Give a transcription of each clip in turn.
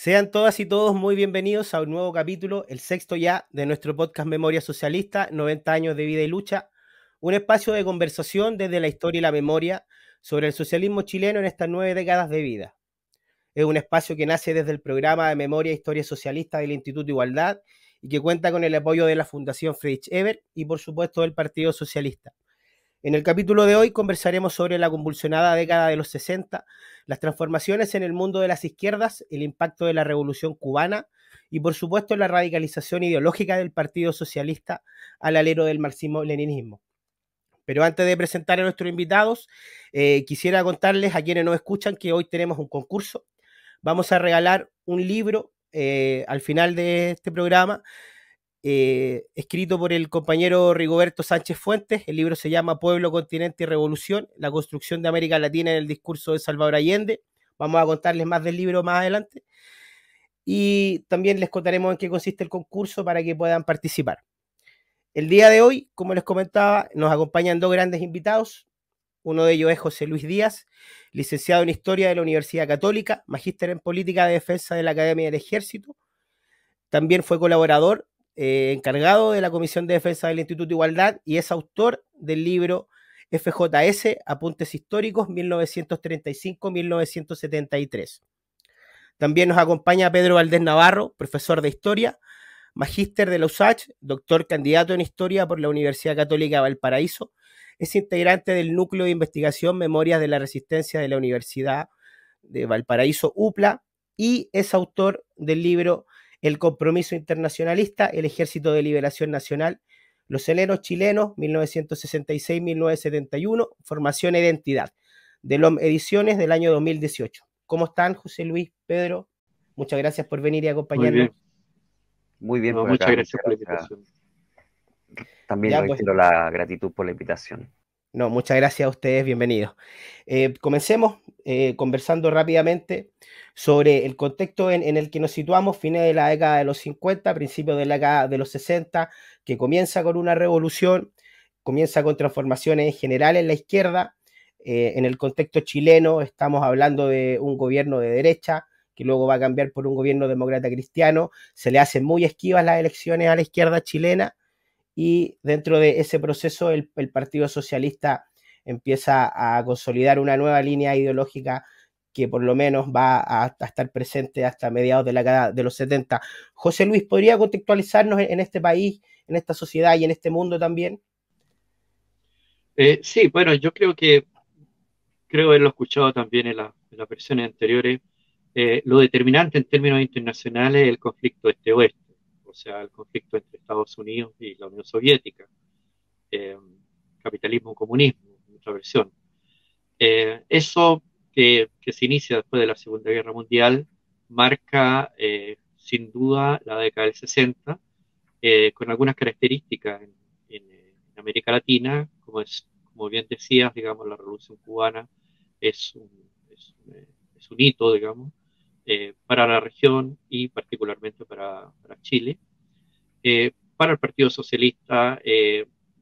Sean todas y todos muy bienvenidos a un nuevo capítulo, el sexto ya, de nuestro podcast Memoria Socialista, 90 años de vida y lucha, un espacio de conversación desde la historia y la memoria sobre el socialismo chileno en estas 9 décadas de vida. Es un espacio que nace desde el programa de Memoria e Historia Socialista del Instituto Igualdad y que cuenta con el apoyo de la Fundación Friedrich Ebert y por supuesto del Partido Socialista. En el capítulo de hoy conversaremos sobre la convulsionada década de los 60, las transformaciones en el mundo de las izquierdas, el impacto de la Revolución Cubana y por supuesto la radicalización ideológica del Partido Socialista al alero del marxismo-leninismo. Pero antes de presentar a nuestros invitados, quisiera contarles a quienes nos escuchan que hoy tenemos un concurso. Vamos a regalar un libro al final de este programa, escrito por el compañero Rigoberto Sánchez Fuentes. El libro se llama Pueblo, Continente y Revolución, la construcción de América Latina en el discurso de Salvador Allende. Vamos a contarles más del libro más adelante. Y también les contaremos en qué consiste el concurso para que puedan participar. El día de hoy, como les comentaba, nos acompañan dos grandes invitados. Uno de ellos es José Luis Díaz, licenciado en Historia de la Universidad Católica, magíster en Política de Defensa de la Academia del Ejército. También fue colaborador encargado de la Comisión de Defensa del Instituto Igualdad y es autor del libro FJS, Apuntes Históricos 1935-1973. También nos acompaña Pedro Valdés Navarro, profesor de Historia, magíster de la USACH, doctor candidato en Historia por la Universidad Católica de Valparaíso. Es integrante del Núcleo de Investigación Memorias de la Resistencia de la Universidad de Valparaíso, UPLA, y es autor del libro El Compromiso Internacionalista, el Ejército de Liberación Nacional, los helenos chilenos, 1966-1971, Formación e Identidad, de LOM Ediciones del año 2018. ¿Cómo están, José Luis, Pedro? Muchas gracias por venir y acompañarnos. Muy bien No, por muchas acá. gracias por la invitación. También reitero la gratitud por la invitación. No, muchas gracias a ustedes, bienvenidos. Comencemos conversando rápidamente sobre el contexto en el que nos situamos, fines de la década de los 50, principios de la década de los 60, que comienza con una revolución, comienza con transformaciones en general en la izquierda. En el contexto chileno estamos hablando de un gobierno de derecha, que luego va a cambiar por un gobierno demócrata cristiano. Se le hacen muy esquivas las elecciones a la izquierda chilena, y dentro de ese proceso el Partido Socialista empieza a consolidar una nueva línea ideológica que por lo menos va a estar presente hasta mediados de la década de los 70. José Luis, ¿podría contextualizarnos en este país, en esta sociedad y en este mundo también? Sí, bueno, yo creo haberlo escuchado también en las versiones anteriores. Lo determinante en términos internacionales es el conflicto este-oeste, o sea, el conflicto entre Estados Unidos y la Unión Soviética, capitalismo-comunismo, en otra versión. Eso que se inicia después de la Segunda Guerra Mundial marca sin duda la década del 60, con algunas características en América Latina, como bien decías, digamos, la Revolución Cubana es un hito, digamos, para la región y particularmente para Chile. Para el Partido Socialista,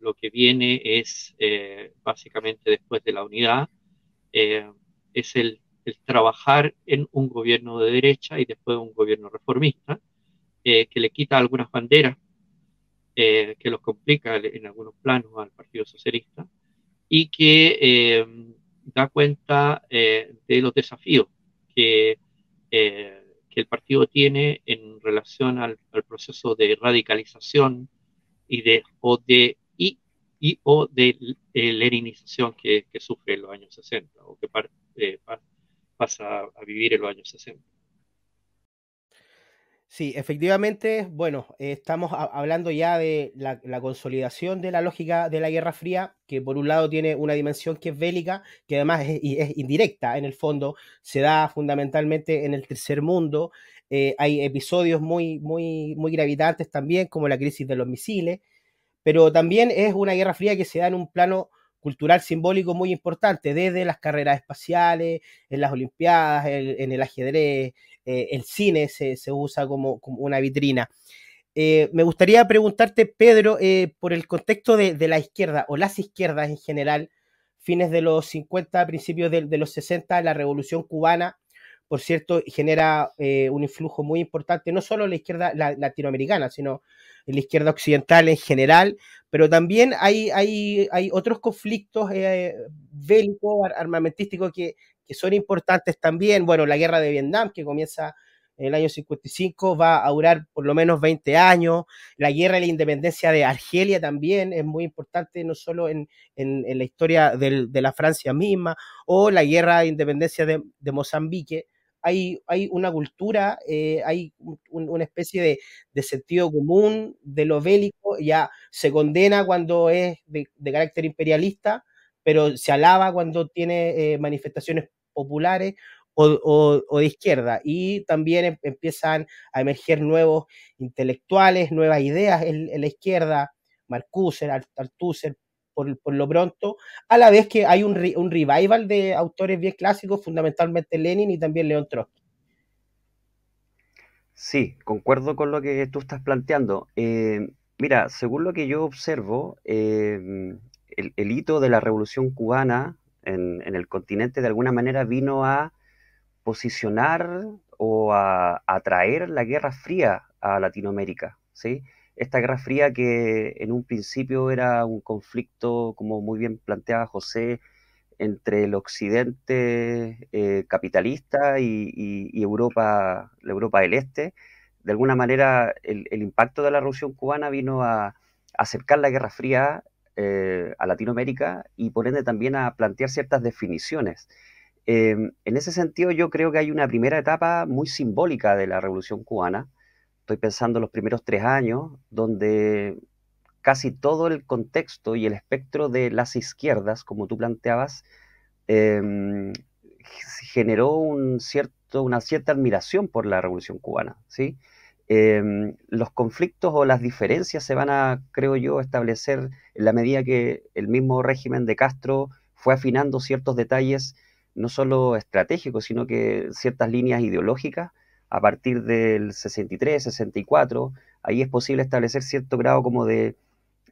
lo que viene es básicamente después de la unidad, es el trabajar en un gobierno de derecha y después un gobierno reformista, que le quita algunas banderas, que los complica en algunos planos al Partido Socialista y que da cuenta de los desafíos que el partido tiene en relación al proceso de radicalización o de leninización que sufre en los años 60 o que pasa a vivir en los años 60. Sí, efectivamente, bueno, estamos hablando ya de la consolidación de la lógica de la Guerra Fría, que por un lado tiene una dimensión que es bélica, que además es indirecta en el fondo, se da fundamentalmente en el tercer mundo. Hay episodios muy, muy, muy gravitantes también, como la crisis de los misiles, pero también es una Guerra Fría que se da en un plano cultural simbólico muy importante, desde las carreras espaciales, en las Olimpiadas, en el ajedrez, el cine se usa como una vitrina. Me gustaría preguntarte, Pedro, por el contexto de la izquierda o las izquierdas en general, fines de los 50, principios de los 60, la Revolución Cubana, por cierto, genera un influjo muy importante, no solo en la izquierda latinoamericana, sino en la izquierda occidental en general, pero también hay otros conflictos bélicos, armamentísticos que son importantes también. Bueno, la guerra de Vietnam, que comienza en el año 55, va a durar por lo menos 20 años. La guerra de la independencia de Argelia también es muy importante, no solo en la historia de la Francia misma, o la guerra de independencia de Mozambique. Hay una cultura, hay una especie de sentido común de lo bélico. Ya se condena cuando es de carácter imperialista, pero se alaba cuando tiene manifestaciones populares o de izquierda, y también empiezan a emerger nuevos intelectuales, nuevas ideas en la izquierda, Marcuse, Althusser, por lo pronto, a la vez que hay un revival de autores bien clásicos, fundamentalmente Lenin y también León Trotsky. Sí, concuerdo con lo que tú estás planteando. Mira, según lo que yo observo, el hito de la Revolución Cubana en el continente de alguna manera vino a posicionar o a atraer la Guerra Fría a Latinoamérica, ¿sí? Esta Guerra Fría que en un principio era un conflicto, como muy bien planteaba José, entre el occidente capitalista y Europa, la Europa del Este. De alguna manera, el impacto de la Revolución Cubana vino a acercar la Guerra Fría a Latinoamérica y por ende también a plantear ciertas definiciones. En ese sentido, yo creo que hay una primera etapa muy simbólica de la Revolución Cubana. Estoy pensando en los primeros 3 años, donde casi todo el contexto y el espectro de las izquierdas, como tú planteabas, eh, generó una cierta admiración por la Revolución Cubana, ¿sí? Los conflictos o las diferencias se van a, creo yo, establecer en la medida que el mismo régimen de Castro fue afinando ciertos detalles, no solo estratégicos, sino que ciertas líneas ideológicas. A partir del 63, 64, ahí es posible establecer cierto grado como de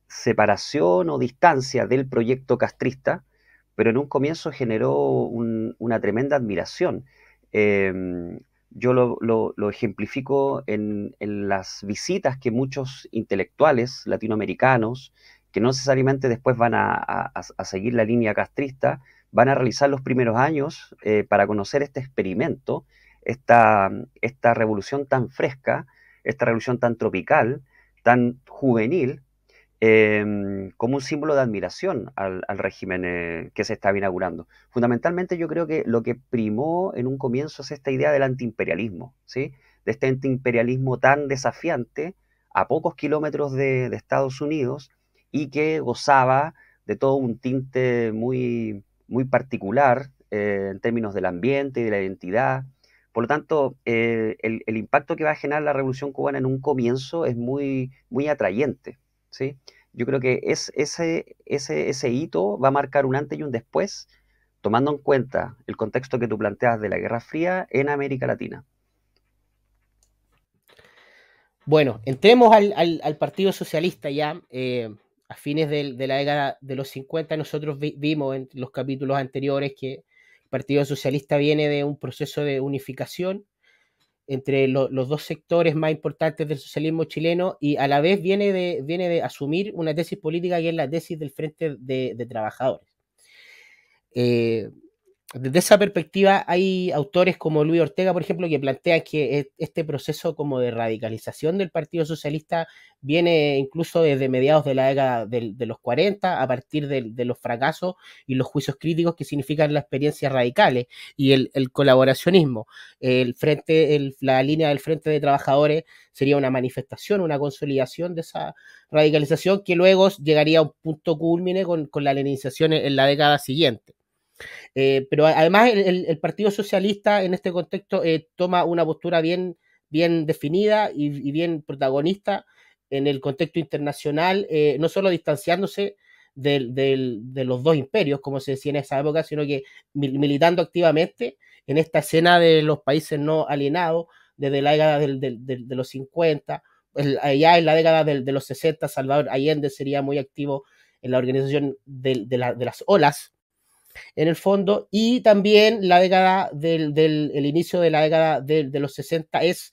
separación o distancia del proyecto castrista, pero en un comienzo generó una tremenda admiración. Yo lo ejemplifico en las visitas que muchos intelectuales latinoamericanos, que no necesariamente después van a seguir la línea castrista, van a realizar los primeros años para conocer este experimento, esta revolución tan fresca, esta revolución tan tropical, tan juvenil, como un símbolo de admiración al régimen que se estaba inaugurando. Fundamentalmente yo creo que lo que primó en un comienzo es esta idea del antiimperialismo, ¿sí? De este antiimperialismo tan desafiante a pocos kilómetros de Estados Unidos y que gozaba de todo un tinte muy, muy particular en términos del ambiente y de la identidad. Por lo tanto, el impacto que va a generar la Revolución Cubana en un comienzo es muy, muy atrayente, ¿sí? Yo creo que ese hito va a marcar un antes y un después, tomando en cuenta el contexto que tú planteas de la Guerra Fría en América Latina. Bueno, entremos al Partido Socialista ya. A fines de la década de los 50, nosotros vimos en los capítulos anteriores que el Partido Socialista viene de un proceso de unificación entre los dos sectores más importantes del socialismo chileno, y a la vez viene de asumir una tesis política que es la tesis del Frente de Trabajadores. Desde esa perspectiva hay autores como Luis Ortega, por ejemplo, que plantean que este proceso como de radicalización del Partido Socialista viene incluso desde mediados de la década de los 40, a partir de los fracasos y los juicios críticos que significan las experiencias radicales y el colaboracionismo. La línea del Frente de Trabajadores sería una manifestación, una consolidación de esa radicalización que luego llegaría a un punto culmine con la leninización en la década siguiente. Pero además el Partido Socialista en este contexto toma una postura bien definida y bien protagonista en el contexto internacional, no solo distanciándose de los dos imperios, como se decía en esa época, sino que militando activamente en esta escena de los países no alienados desde la década de los 50. Ya en la década de los 60, Salvador Allende sería muy activo en la organización de las olas, en el fondo, y también la década el inicio de la década de los 60 es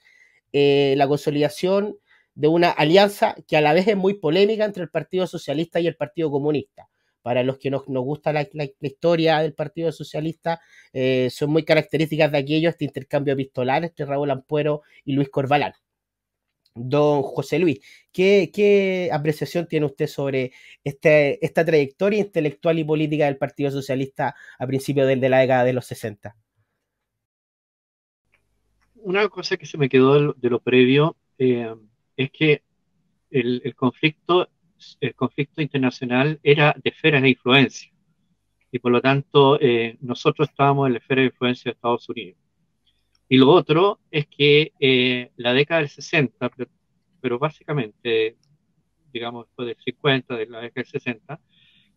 la consolidación de una alianza que a la vez es muy polémica entre el Partido Socialista y el Partido Comunista. Para los que nos gusta la historia del Partido Socialista, son muy características de aquello, este intercambio epistolar entre Raúl Ampuero y Luis Corvalán. Don José Luis, ¿qué apreciación tiene usted sobre esta trayectoria intelectual y política del Partido Socialista a principios de la década de los 60? Una cosa que se me quedó de lo previo es que el conflicto internacional era de esferas de influencia y por lo tanto nosotros estábamos en la esfera de influencia de Estados Unidos. Y lo otro es que la década del 60, pero básicamente, digamos, después del 50, de la década del 60,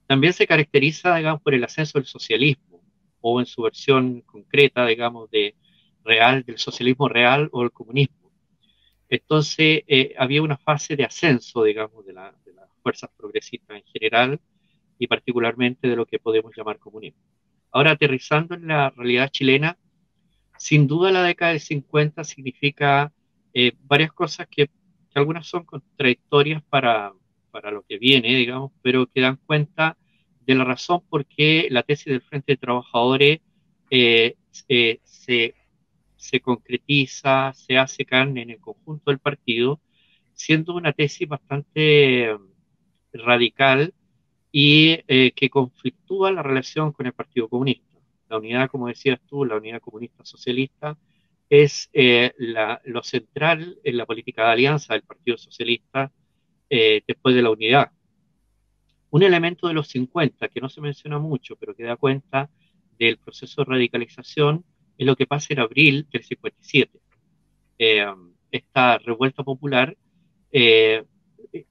también se caracteriza, digamos, por el ascenso del socialismo, o en su versión concreta, digamos, del socialismo real o el comunismo. Entonces, había una fase de ascenso, digamos, de las fuerzas progresistas en general, y particularmente de lo que podemos llamar comunismo. Ahora, aterrizando en la realidad chilena, sin duda la década del 50 significa varias cosas que algunas son contradictorias para lo que viene, digamos, pero que dan cuenta de la razón por qué la tesis del Frente de Trabajadores eh, se concretiza, se hace carne en el conjunto del partido, siendo una tesis bastante radical y que conflictúa la relación con el Partido Comunista. La unidad, como decías tú, la unidad comunista socialista, es lo central en la política de alianza del Partido Socialista después de la unidad. Un elemento de los 50 que no se menciona mucho, pero que da cuenta del proceso de radicalización, es lo que pasa en abril del 57. Esta revuelta popular eh,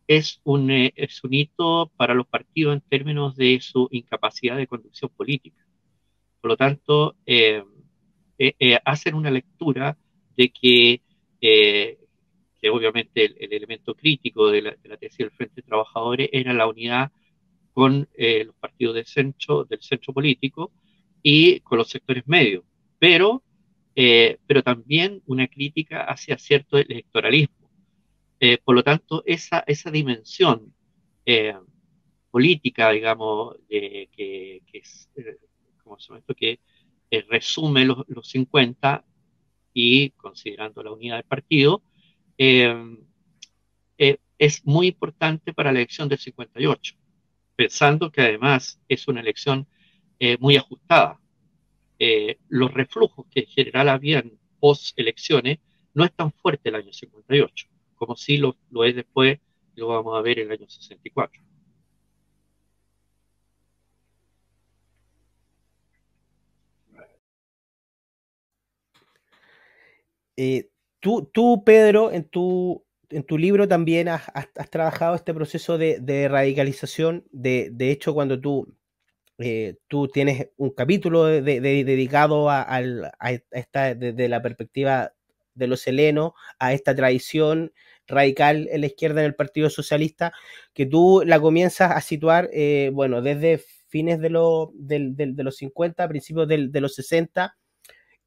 es un hito para los partidos en términos de su incapacidad de conducción política. Por lo tanto, hacen una lectura de que obviamente el elemento crítico de la tesis del Frente de Trabajadores era la unidad con los partidos del centro político y con los sectores medios, pero también una crítica hacia cierto electoralismo. Por lo tanto, esa dimensión eh, política, digamos, que es, ¿cómo se llama esto? Que resume los 50 y considerando la unidad del partido, eh, es muy importante para la elección del 58, pensando que además es una elección muy ajustada. Los reflujos que en general habían post elecciones no es tan fuerte el año 58, como sí lo es después, lo vamos a ver en el año 64. Tú, Pedro, en tu libro también has trabajado este proceso de radicalización. De hecho, cuando tú tienes un capítulo dedicado a esta, desde la perspectiva de los helenos, a esta tradición radical en la izquierda en el Partido Socialista, que tú la comienzas a situar, bueno, desde fines de los 50, principios de los 60,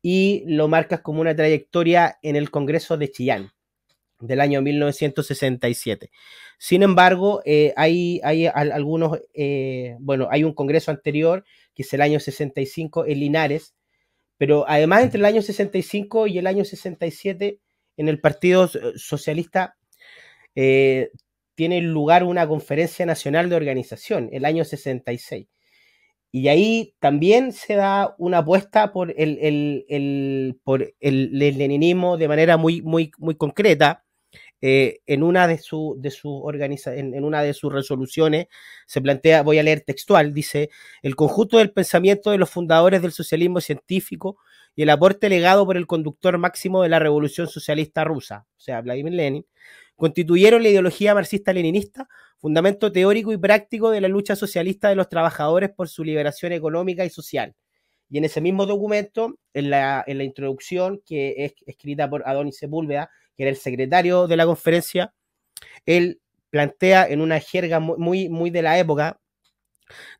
y lo marcas como una trayectoria en el Congreso de Chillán del año 1967. Sin embargo, hay algunos, bueno, hay un congreso anterior, que es el año 65 en Linares, pero además entre el año 65 y el año 67, en el Partido Socialista tiene lugar una conferencia nacional de organización, el año 66. Y ahí también se da una apuesta por el leninismo de manera muy concreta. En una de sus resoluciones se plantea, voy a leer textual, dice: el conjunto del pensamiento de los fundadores del socialismo científico y el aporte legado por el conductor máximo de la revolución socialista rusa, o sea, Vladimir Lenin, constituyeron la ideología marxista-leninista, fundamento teórico y práctico de la lucha socialista de los trabajadores por su liberación económica y social. Y en ese mismo documento, en la introducción, que es escrita por Adonis Sepúlveda, que era el secretario de la conferencia, él plantea en una jerga muy de la época,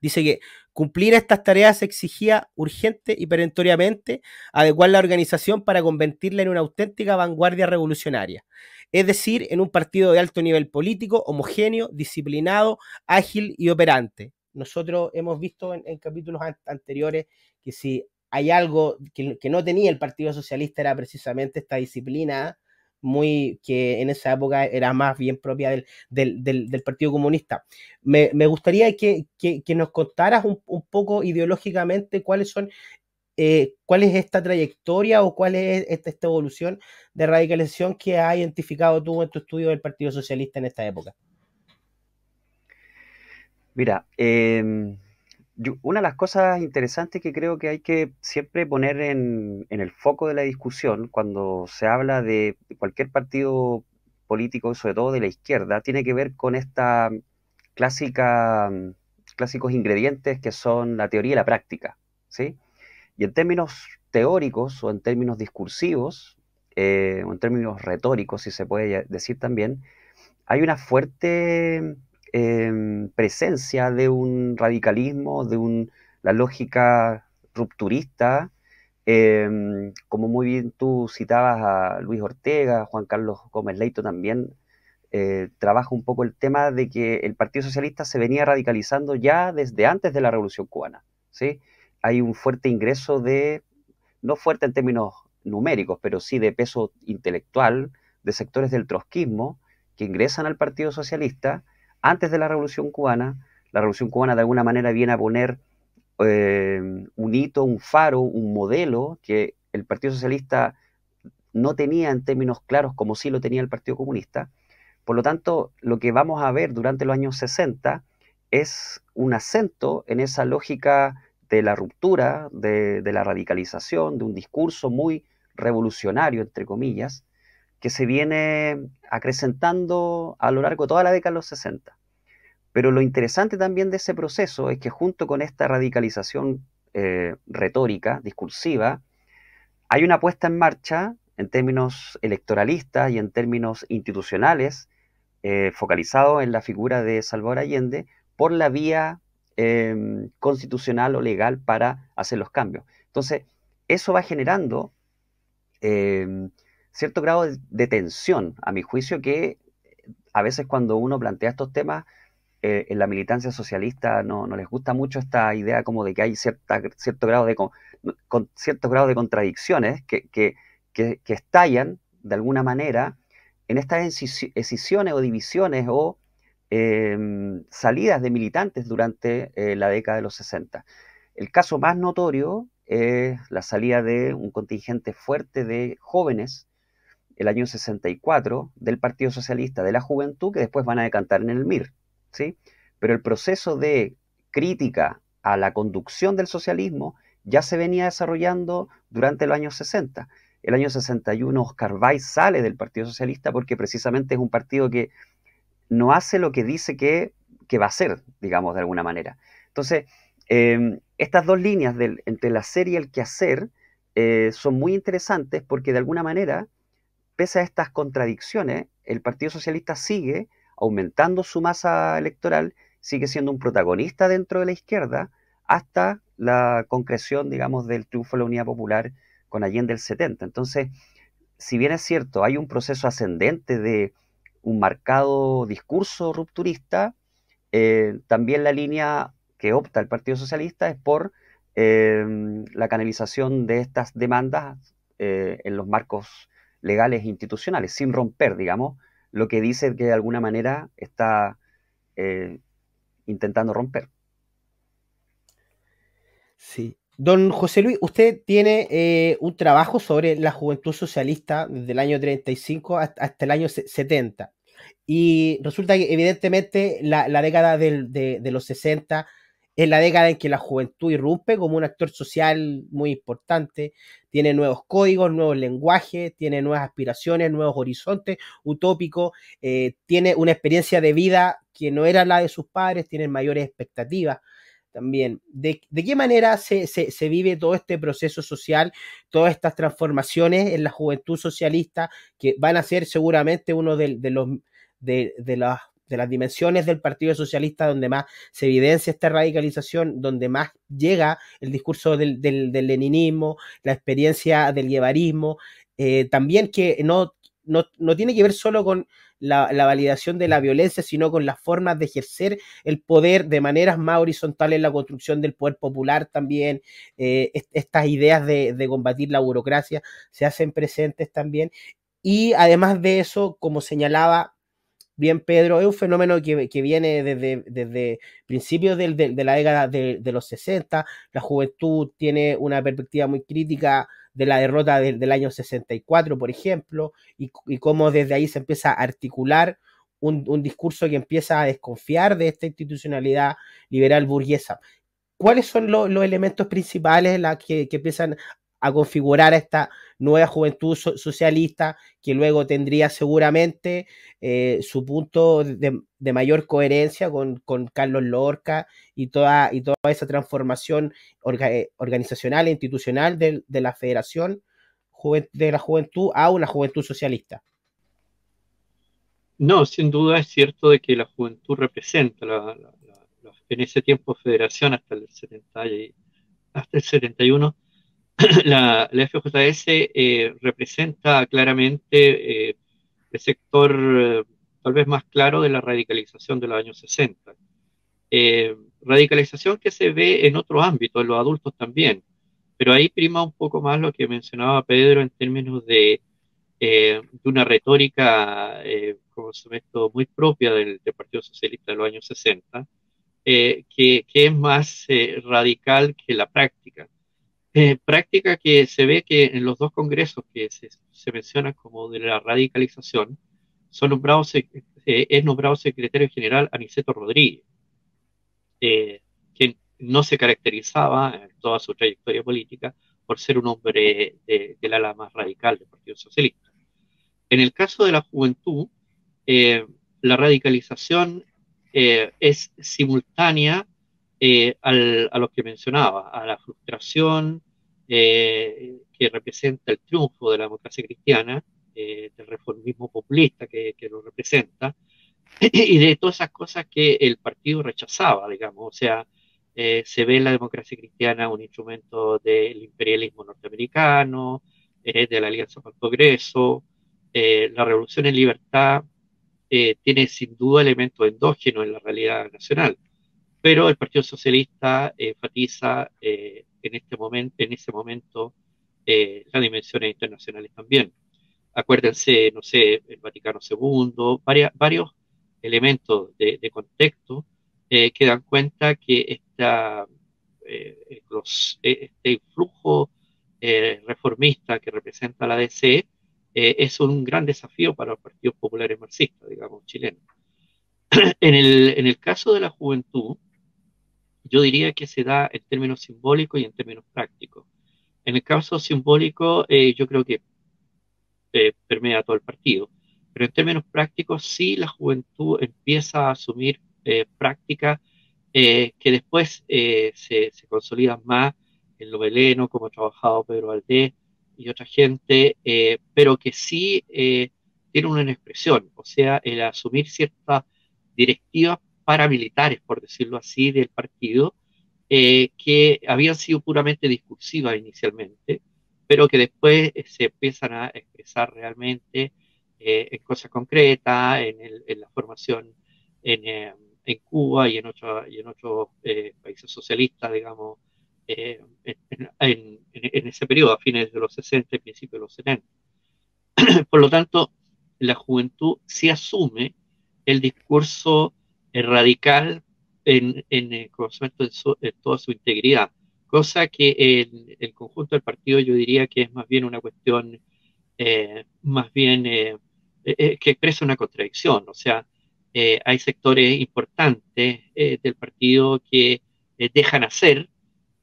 dice que Cumplir estas tareas exigía urgente y perentoriamente adecuar la organización para convertirla en una auténtica vanguardia revolucionaria, es decir, en un partido de alto nivel político, homogéneo, disciplinado, ágil y operante. Nosotros hemos visto en capítulos anteriores que si hay algo que no tenía el Partido Socialista era precisamente esta disciplina que en esa época era más bien propia del Partido Comunista. Me gustaría que nos contaras un poco ideológicamente cuál es esta trayectoria o cuál es esta evolución de radicalización que has identificado tú en tu estudio del Partido Socialista en esta época. Mira, una de las cosas interesantes que creo que hay que siempre poner en el foco de la discusión cuando se habla de cualquier partido político, sobre todo de la izquierda, tiene que ver con esta clásicos ingredientes que son la teoría y la práctica, ¿sí? Y en términos teóricos o en términos discursivos, o en términos retóricos, si se puede decir también, hay una fuerte presencia de un radicalismo, la lógica rupturista, como muy bien tú citabas a Luis Ortega, Juan Carlos Gómez Leito también, trabaja un poco el tema de que el Partido Socialista se venía radicalizando ya desde antes de la Revolución Cubana, ¿sí? Hay un fuerte ingreso no fuerte en términos numéricos, pero sí de peso intelectual, de sectores del trotskismo que ingresan al Partido Socialista antes de la Revolución Cubana. La Revolución Cubana de alguna manera viene a poner un hito, un faro, un modelo que el Partido Socialista no tenía en términos claros como sí lo tenía el Partido Comunista. Por lo tanto, lo que vamos a ver durante los años 60 es un acento en esa lógica de la ruptura, de la radicalización, de un discurso muy revolucionario, entre comillas, que se viene acrecentando a lo largo de toda la década de los 60. Pero lo interesante también de ese proceso es que junto con esta radicalización retórica, discursiva, hay una puesta en marcha en términos electoralistas y en términos institucionales, focalizado en la figura de Salvador Allende, por la vía constitucional o legal para hacer los cambios. Entonces, eso va generando cierto grado de tensión, a mi juicio, que a veces cuando uno plantea estos temas, en la militancia socialista no les gusta mucho esta idea como de que hay cierto grado de contradicciones que estallan de alguna manera en estas escisiones o divisiones o salidas de militantes durante la década de los 60. El caso más notorio es la salida de un contingente fuerte de jóvenes el año 64 del Partido Socialista de la Juventud, que después van a decantar en el MIR, ¿sí? Pero el proceso de crítica a la conducción del socialismo ya se venía desarrollando durante los años 60. El año 61 Oscar Valls sale del Partido Socialista porque precisamente es un partido que no hace lo que dice que va a hacer, digamos, de alguna manera. Entonces, estas dos líneas entre el hacer y el quehacer son muy interesantes porque de alguna manera, pese a estas contradicciones, el Partido Socialista sigue aumentando su masa electoral, sigue siendo un protagonista dentro de la izquierda hasta la concreción, digamos, del triunfo de la Unidad Popular con Allende el 70. Entonces, si bien es cierto, hay un proceso ascendente de un marcado discurso rupturista, también la línea que opta el Partido Socialista es por la canalización de estas demandas en los marcos legales e institucionales, sin romper, digamos, lo que dice que de alguna manera está intentando romper. Sí. Don José Luis, usted tiene un trabajo sobre la juventud socialista desde el año 35 hasta el año 70. Y resulta que evidentemente la década de los 60 es la década en que la juventud irrumpe como un actor social muy importante, tiene nuevos códigos, nuevos lenguajes, tiene nuevas aspiraciones, nuevos horizontes utópicos, tiene una experiencia de vida que no era la de sus padres, tienen mayores expectativas también. ¿De qué manera se vive todo este proceso social, todas estas transformaciones en la juventud socialista que van a ser seguramente uno de las dimensiones del Partido Socialista donde más se evidencia esta radicalización, donde más llega el discurso del leninismo, la experiencia del guevarismo, también que no tiene que ver solo con la validación de la violencia, sino con las formas de ejercer el poder de maneras más horizontales en la construcción del poder popular también. Estas ideas de combatir la burocracia se hacen presentes también. Y además de eso, como señalaba bien Pedro, es un fenómeno que viene desde principios de la década de los 60. La juventud tiene una perspectiva muy crítica de la derrota del año 64, por ejemplo, y cómo desde ahí se empieza a articular un discurso que empieza a desconfiar de esta institucionalidad liberal burguesa. ¿Cuáles son los elementos principales que empiezan a configurar a esta nueva juventud socialista que luego tendría seguramente su punto de mayor coherencia con Carlos Lorca y toda esa transformación organizacional e institucional de la Federación de la Juventud a una juventud socialista? No, sin duda es cierto de que la juventud representa en ese tiempo Federación hasta el 71. La FJS representa claramente el sector tal vez más claro de la radicalización de los años 60. Radicalización que se ve en otros ámbitos, en los adultos también, pero ahí prima un poco más lo que mencionaba Pedro en términos de una retórica, como se ve esto, muy propia del Partido Socialista de los años 60, que es más radical que la práctica. Práctica que se ve que en los dos congresos que se mencionan como de la radicalización, es nombrado secretario general Aniceto Rodríguez, quien no se caracterizaba en toda su trayectoria política por ser un hombre del ala más radical del Partido Socialista. En el caso de la juventud, eh, la radicalización es simultánea a lo que mencionaba, a la frustración que representa el triunfo de la democracia cristiana, del reformismo populista que lo representa, y de todas esas cosas que el partido rechazaba, digamos. O sea, se ve en la democracia cristiana un instrumento del imperialismo norteamericano, de la Alianza para el Progreso. La revolución en libertad tiene sin duda elementos endógenos en la realidad nacional, pero el Partido Socialista enfatiza en ese momento las dimensiones internacionales también. Acuérdense, no sé, el Vaticano II, varios elementos de contexto que dan cuenta que este influjo reformista que representa la DC es un gran desafío para los partidos populares marxistas, digamos, chilenos. En el caso de la juventud, yo diría que se da en términos simbólicos y en términos prácticos. En el caso simbólico, yo creo que permea todo el partido. Pero en términos prácticos, sí la juventud empieza a asumir prácticas que después se consolidan más en lo veleno, como ha trabajado Pedro Valdés y otra gente, pero que sí tienen una expresión, o sea, el asumir ciertas directivas paramilitares, por decirlo así, del partido, que habían sido puramente discursivas inicialmente, pero que después se empiezan a expresar realmente en cosas concretas, en la formación en Cuba y en otros países socialistas, digamos, en ese periodo, a fines de los 60 y principios de los 70. Por lo tanto, la juventud sí asume el discurso radical en toda su integridad, cosa que en el conjunto del partido yo diría que es más bien una cuestión, más bien que expresa una contradicción. O sea, hay sectores importantes del partido que dejan hacer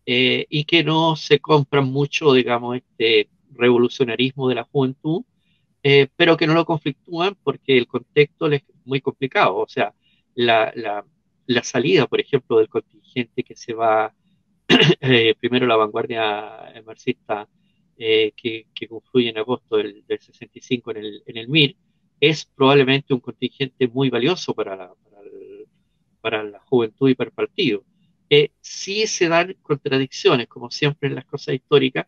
y que no se compran mucho, digamos, este revolucionarismo de la juventud, pero que no lo conflictúan porque el contexto es muy complicado. O sea, la, la, la salida, por ejemplo, del contingente que se va, primero la vanguardia marxista que confluye en agosto del 65 en el MIR, es probablemente un contingente muy valioso para la juventud y para el partido. Sí se dan contradicciones, como siempre en las cosas históricas,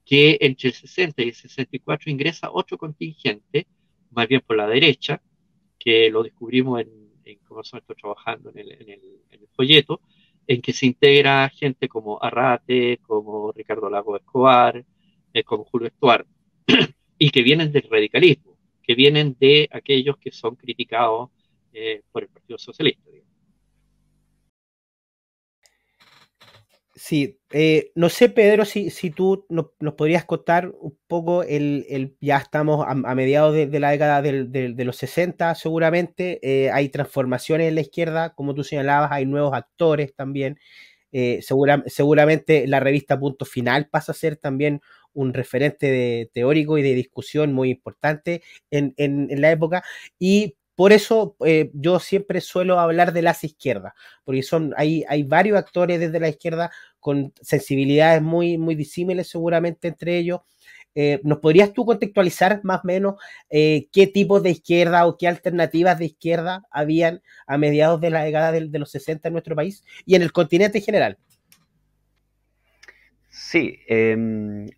que entre el 60 y el 64 ingresa otro contingente, más bien por la derecha, que lo descubrimos en cómo se está trabajando en el folleto, en que se integra gente como Arrate, como Ricardo Lago Escobar, como Julio Estuar, y que vienen del radicalismo, que vienen de aquellos que son criticados por el Partido Socialista. Digamos. Sí, no sé, Pedro, si tú nos podrías contar un poco ya estamos a mediados de la década de los 60, seguramente, hay transformaciones en la izquierda, como tú señalabas, hay nuevos actores también, seguramente la revista Punto Final pasa a ser también un referente teórico y de discusión muy importante en la época, y por eso yo siempre suelo hablar de las izquierdas, porque hay varios actores desde la izquierda con sensibilidades muy disímiles seguramente entre ellos. ¿Nos podrías tú contextualizar más o menos qué tipos de izquierda o qué alternativas de izquierda habían a mediados de la década de los 60 en nuestro país y en el continente en general? Sí,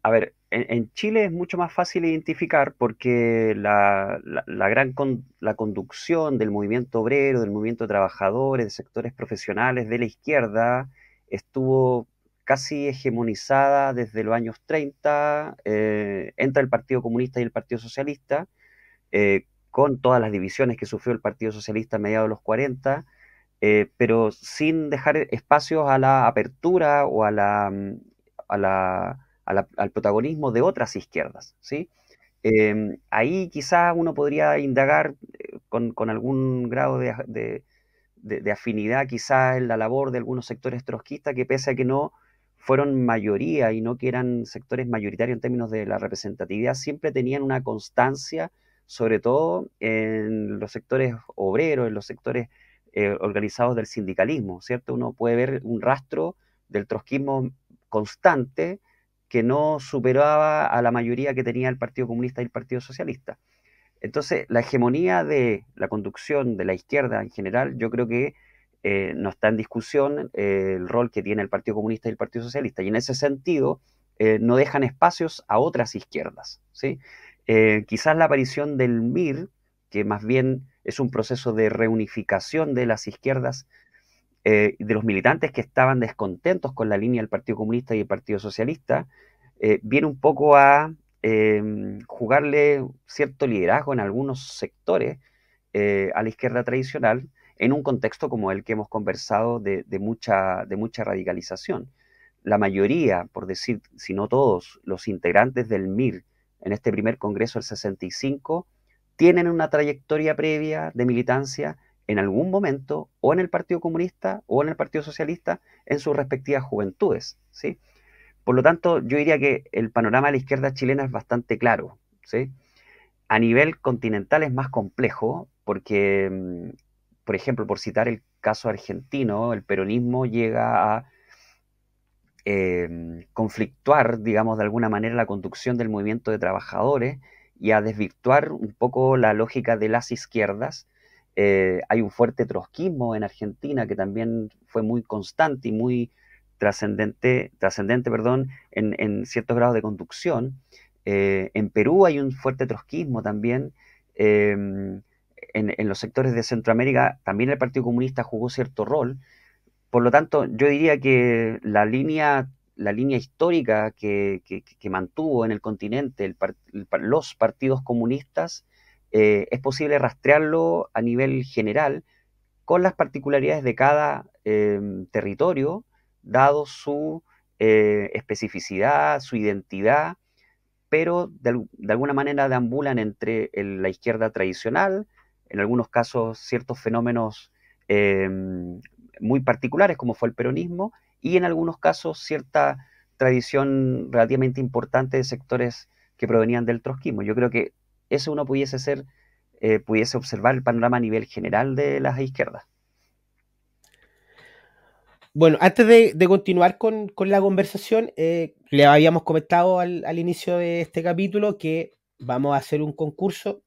a ver, en Chile es mucho más fácil identificar porque la conducción del movimiento obrero, del movimiento de trabajadores, de sectores profesionales de la izquierda estuvo casi hegemonizada desde los años 30, entre el Partido Comunista y el Partido Socialista, con todas las divisiones que sufrió el Partido Socialista a mediados de los 40, pero sin dejar espacios a la apertura o al protagonismo de otras izquierdas, ¿sí? Ahí quizás uno podría indagar con algún grado de afinidad quizás en la labor de algunos sectores trotskistas que pese a que no fueron mayoría y no que eran sectores mayoritarios en términos de la representatividad, siempre tenían una constancia, sobre todo en los sectores obreros, en los sectores organizados del sindicalismo, ¿cierto? Uno puede ver un rastro del trotskismo constante que no superaba a la mayoría que tenía el Partido Comunista y el Partido Socialista. Entonces, la hegemonía de la conducción de la izquierda en general, yo creo que no está en discusión el rol que tiene el Partido Comunista y el Partido Socialista. Y en ese sentido, no dejan espacios a otras izquierdas, ¿sí? Quizás la aparición del MIR, que más bien es un proceso de reunificación de las izquierdas, de los militantes que estaban descontentos con la línea del Partido Comunista y el Partido Socialista, viene un poco a jugarle cierto liderazgo en algunos sectores a la izquierda tradicional en un contexto como el que hemos conversado de mucha radicalización. La mayoría, por decir, si no todos, los integrantes del MIR en este primer congreso del 65 tienen una trayectoria previa de militancia en algún momento o en el Partido Comunista o en el Partido Socialista en sus respectivas juventudes, ¿sí? Por lo tanto, yo diría que el panorama de la izquierda chilena es bastante claro, ¿sí? A nivel continental es más complejo porque, por ejemplo, por citar el caso argentino, el peronismo llega a conflictuar, digamos, de alguna manera la conducción del movimiento de trabajadores y a desvirtuar un poco la lógica de las izquierdas. Hay un fuerte trotskismo en Argentina que también fue muy constante y muy trascendente, perdón, en ciertos grados de conducción. En Perú hay un fuerte trotskismo también. En los sectores de Centroamérica también el Partido Comunista jugó cierto rol. Por lo tanto, yo diría que la línea histórica que mantuvo en el continente los partidos comunistas, es posible rastrearlo a nivel general con las particularidades de cada territorio, dado su especificidad, su identidad, pero de alguna manera deambulan entre la izquierda tradicional, en algunos casos ciertos fenómenos eh, muy particulares como fue el peronismo, y en algunos casos cierta tradición relativamente importante de sectores que provenían del trotskismo. Yo creo que eso uno pudiese observar el panorama a nivel general de las izquierdas. Bueno, antes de continuar con la conversación, le habíamos comentado al inicio de este capítulo que vamos a hacer un concurso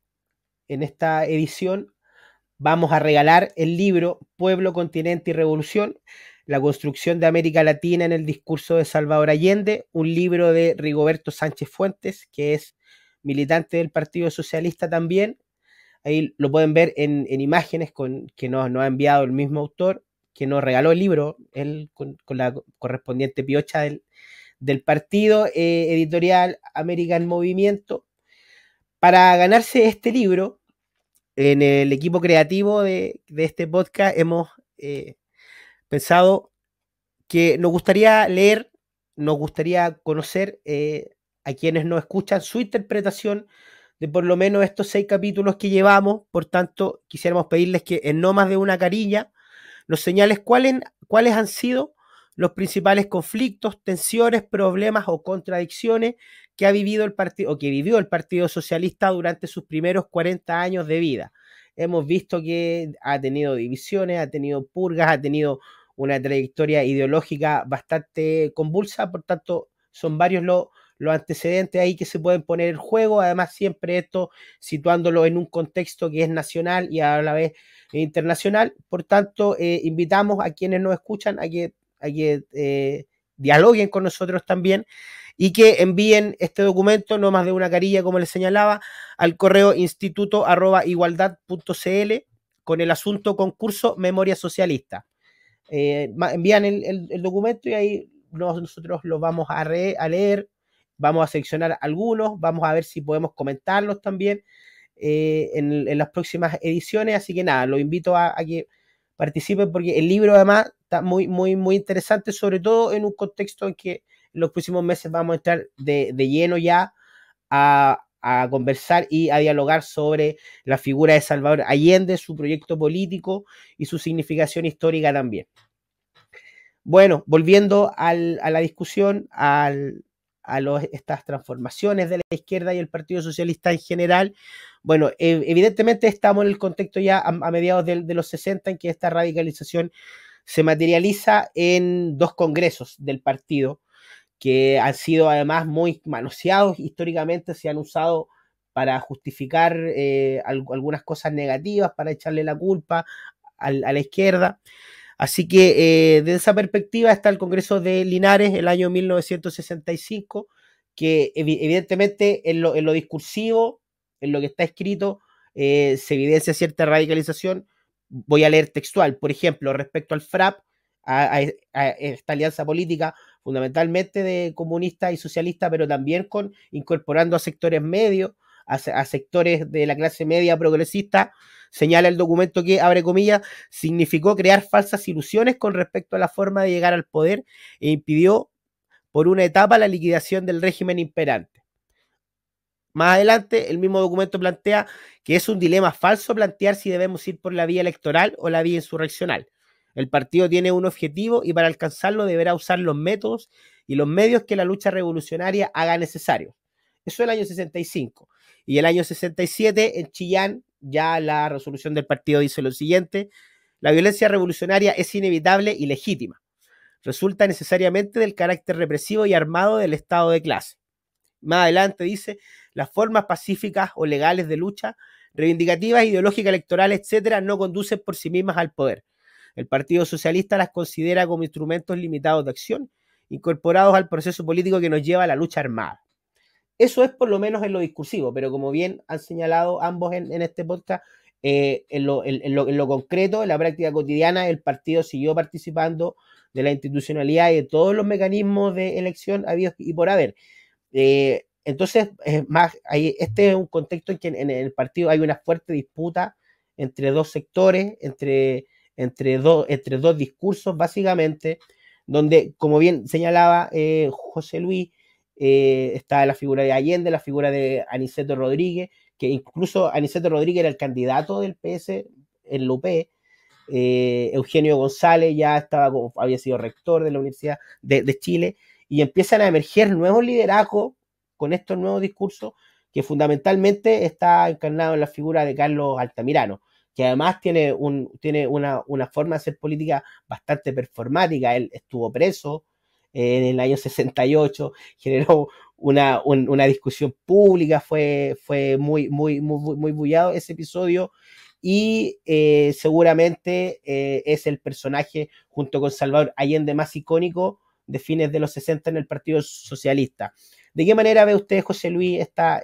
en esta edición vamos a regalar el libro Pueblo, Continente y Revolución, la construcción de América Latina en el discurso de Salvador Allende, un libro de Rigoberto Sánchez Fuentes, que es militante del Partido Socialista también. Ahí lo pueden ver en imágenes que nos ha enviado el mismo autor, que nos regaló el libro, él con la correspondiente piocha del partido, editorial América en Movimiento. Para ganarse este libro, en el equipo creativo de este podcast hemos pensado que nos gustaría leer, nos gustaría conocer a quienes nos escuchan su interpretación de por lo menos estos 6 capítulos que llevamos. Por tanto, quisiéramos pedirles que en no más de una carilla nos señales cuáles han sido los principales conflictos, tensiones, problemas o contradicciones que ha vivido el partido, o que vivió el Partido Socialista durante sus primeros 40 años de vida. Hemos visto que ha tenido divisiones, ha tenido purgas, ha tenido una trayectoria ideológica bastante convulsa, por tanto, son varios los antecedentes ahí que se pueden poner en juego, además siempre esto situándolo en un contexto que es nacional y a la vez internacional. Por tanto, invitamos a quienes nos escuchan a que dialoguen con nosotros también y que envíen este documento, no más de una carilla, como les señalaba, al correo instituto@igualdad.cl con el asunto concurso Memoria Socialista. Envían el documento y ahí nosotros los vamos a leer, vamos a seleccionar algunos, vamos a ver si podemos comentarlos también en las próximas ediciones. Así que nada, los invito a que participen porque el libro además está muy, muy, muy interesante, sobre todo en un contexto en que en los próximos meses vamos a entrar de lleno ya a conversar y a dialogar sobre la figura de Salvador Allende, su proyecto político y su significación histórica también. Bueno, volviendo a la discusión, estas transformaciones de la izquierda y el Partido Socialista en general, bueno, evidentemente estamos en el contexto ya a mediados de los 60 en que esta radicalización se materializa en 2 congresos del partido, que han sido además muy manoseados históricamente, se han usado para justificar algunas cosas negativas, para echarle la culpa a la izquierda. Así que desde esa perspectiva está el Congreso de Linares, el año 1965, que evidentemente en lo discursivo, en lo que está escrito, se evidencia cierta radicalización. Voy a leer textual, por ejemplo, respecto al FRAP, a esta alianza política fundamentalmente de comunistas y socialistas, pero también incorporando a sectores medios, a sectores de la clase media progresista. Señala el documento que, abre comillas, significó crear falsas ilusiones con respecto a la forma de llegar al poder e impidió por una etapa la liquidación del régimen imperante. Más adelante, el mismo documento plantea que es un dilema falso plantear si debemos ir por la vía electoral o la vía insurreccional. El partido tiene un objetivo y para alcanzarlo deberá usar los métodos y los medios que la lucha revolucionaria haga necesarios. Eso es el año 65. Y el año 67, en Chillán, ya la resolución del partido dice lo siguiente: la violencia revolucionaria es inevitable y legítima. Resulta necesariamente del carácter represivo y armado del estado de clase. Más adelante dice: las formas pacíficas o legales de lucha, reivindicativas, ideológicas, electorales, etcétera, no conducen por sí mismas al poder. El Partido Socialista las considera como instrumentos limitados de acción, incorporados al proceso político que nos lleva a la lucha armada. Eso es por lo menos en lo discursivo, pero como bien han señalado ambos en este podcast, en lo concreto, en la práctica cotidiana, el partido siguió participando de la institucionalidad y de todos los mecanismos de elección habidos y por haber. Entonces, este es un contexto en que en el partido hay una fuerte disputa entre 2 sectores, entre dos discursos, básicamente, donde, como bien señalaba José Luis, está la figura de Allende, la figura de Aniceto Rodríguez, que incluso Aniceto Rodríguez era el candidato del PS en la UP. Eugenio González ya había sido rector de la Universidad de Chile, y empiezan a emerger nuevos liderazgos con estos nuevos discursos, que fundamentalmente está encarnado en la figura de Carlos Altamirano, que además tiene una forma de hacer política bastante performática. Él estuvo preso en el año 68, generó una discusión pública, fue muy bullado ese episodio, y seguramente es el personaje, junto con Salvador Allende, más icónico de fines de los 60 en el Partido Socialista. ¿De qué manera ve usted, José Luis, esta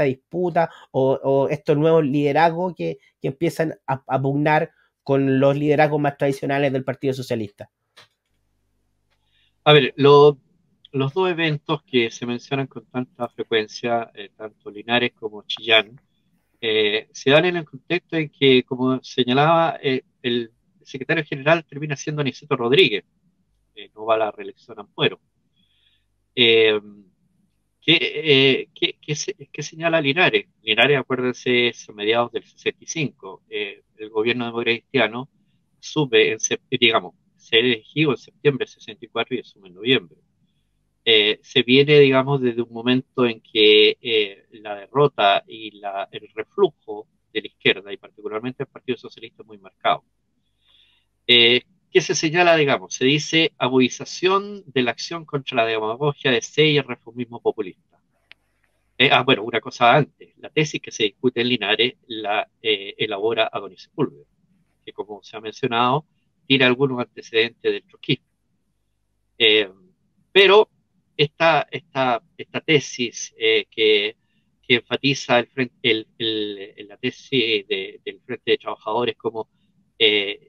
disputa o estos nuevos liderazgos que empiezan a pugnar con los liderazgos más tradicionales del Partido Socialista? A ver, los dos eventos que se mencionan con tanta frecuencia, tanto Linares como Chillán, se dan en el contexto en que, como señalaba, el secretario general termina siendo Aniceto Rodríguez, no va a la reelección Ampuero. Eh, ¿Qué señala Linares? Linares, acuérdense, es a mediados del 65. El gobierno democrático cristiano sube, digamos, se eligió en septiembre del 64 y asume en noviembre. Se viene, digamos, desde un momento en que la derrota y el reflujo de la izquierda, y particularmente el Partido Socialista, es muy marcado. ¿Qué se señala, digamos? Se dice agudización de la acción contra la demagogia de C y el reformismo populista. Bueno, una cosa antes. La tesis que se discute en Linares la elabora Adonis Sepúlveda, que, como se ha mencionado, tiene algunos antecedentes del trotskismo. Pero esta tesis que enfatiza la tesis del Frente de Trabajadores como eh,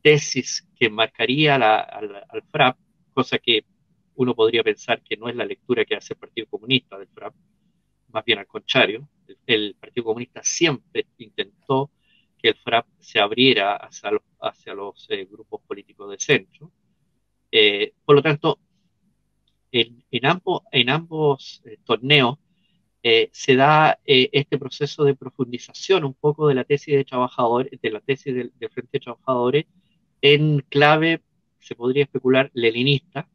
tesis que marcaría al FRAP, cosa que uno podría pensar que no es la lectura que hace el Partido Comunista del FRAP, más bien al contrario. El Partido Comunista siempre intentó que el FRAP se abriera hacia los grupos políticos de centro. Por lo tanto, en ambos torneos se da este proceso de profundización un poco de la tesis de trabajadores, de la tesis del Frente de Trabajadores, en clave, se podría especular, leninista,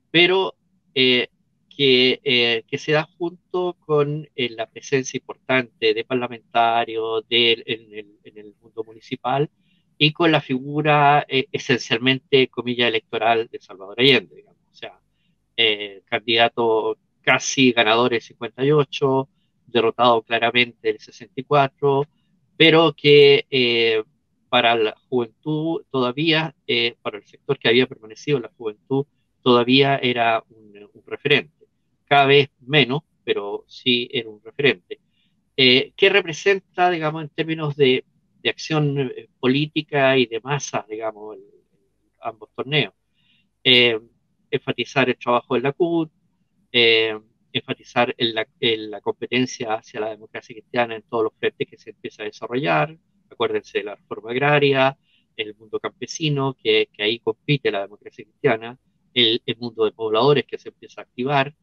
pero que se da junto con la presencia importante de parlamentarios en el mundo municipal y con la figura esencialmente, comilla, electoral de Salvador Allende, digamos. O sea, candidato casi ganador del 58, derrotado claramente el 64, pero que para la juventud todavía, para el sector que había permanecido en la juventud, todavía era un referente. Cada vez menos, pero sí era un referente. ¿Qué representa, digamos, en términos de acción política y de masa, digamos, ambos torneos? Eh, Enfatizar el trabajo de la CUT, eh, enfatizar en la competencia hacia la democracia cristiana en todos los frentes que se empieza a desarrollar. Acuérdense de la reforma agraria, el mundo campesino, que ahí compite la democracia cristiana, el mundo de pobladores que se empieza a activar.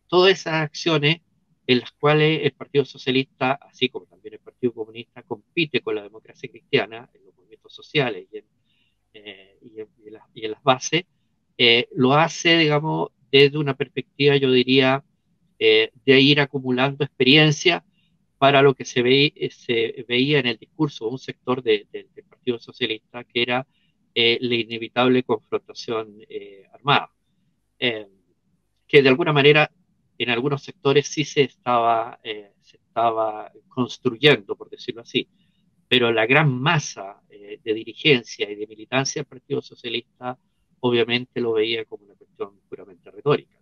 Todas esas acciones en las cuales el Partido Socialista, así como también el Partido Comunista, compite con la democracia cristiana en los movimientos sociales y en las bases, lo hace, digamos, desde una perspectiva, yo diría, de ir acumulando experiencia para lo que se veía en el discurso de un sector del Partido Socialista, que era la inevitable confrontación armada, eh, que de alguna manera en algunos sectores sí se estaba construyendo, por decirlo así, pero la gran masa de dirigencia y de militancia del Partido Socialista obviamente lo veía como una cuestión puramente retórica.